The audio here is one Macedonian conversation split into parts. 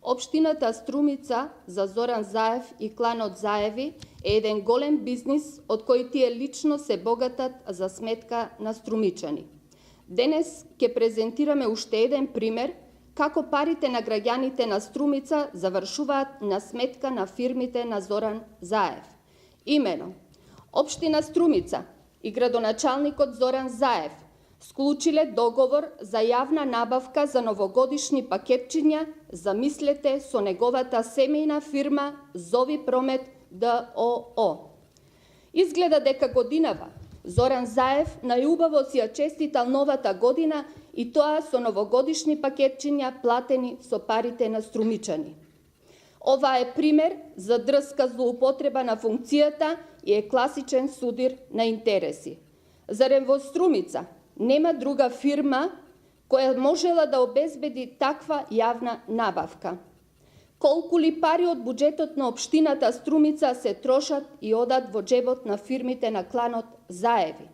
Општината Струмица за Зоран Заев и кланот Заеви е еден голем бизнис од кој тие лично се богатат за сметка на струмичани. Денес ќе презентираме уште еден пример како парите на граѓаните на Струмица завршуваат на сметка на фирмите на Зоран Заев. Имено, Општина Струмица и градоначалникот Зоран Заев склучиле договор за јавна набавка за новогодишни пакетчиња, замислете, со неговата семејна фирма Зови Промет ДОО. Изгледа дека годинава Зоран Заев најубаво си ја честитал новата година и тоа со новогодишни пакетчиња платени со парите на струмичани. Ова е пример за дрска злоупотреба на функцијата и е класичен судир на интереси. Зарем во Струмица нема друга фирма која можела да обезбеди таква јавна набавка? Колку ли пари од буџетот на општината Струмица се трошат и одат во џебот на фирмите на кланот Заеви?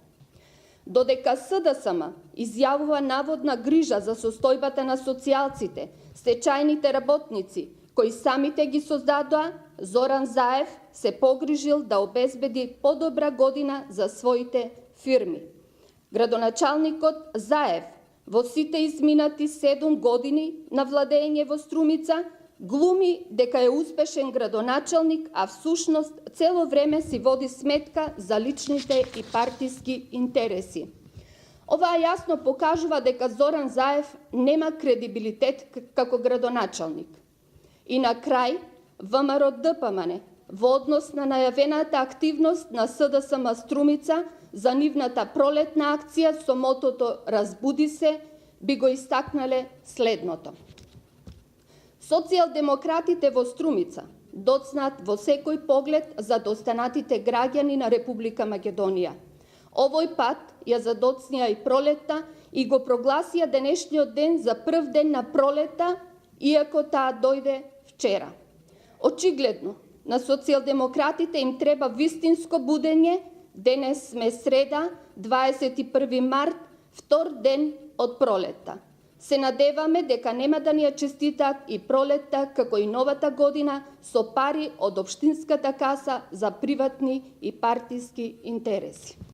Додека СДСМ изјавува наводна грижа за состојбата на социјалците, стечајните работници, кои самите ги создадоа, Зоран Заев се погрижил да обезбеди подобра година за своите фирми. Градоначалникот Заев во сите изминати 7 години на владење во Струмица глуми дека е успешен градоначалник, а всушност цело време си води сметка за личните и партиски интереси. Ова јасно покажува дека Зоран Заев нема кредибилитет како градоначалник. И на крај, ВМРО ДПМН во однос на најавената активност на СДСМ Струмица за нивната пролетна акција со мотото "Разбуди се", би го истакнале следното. Социјалдемократите во Струмица доцнат во секој поглед за достанатите граѓани на Република Македонија. Овој пат ја задоцнија и пролетта и го прогласија денешниот ден за прв ден на пролета, иако таа дојде вчера. Очигледно, на социјалдемократите им треба вистинско будење. Денес сме среда, 21 март, втор ден од пролетта. Се надеваме дека нема да ни ја честитаат и пролетта, како и новата година, со пари од општинската каса за приватни и партиски интереси.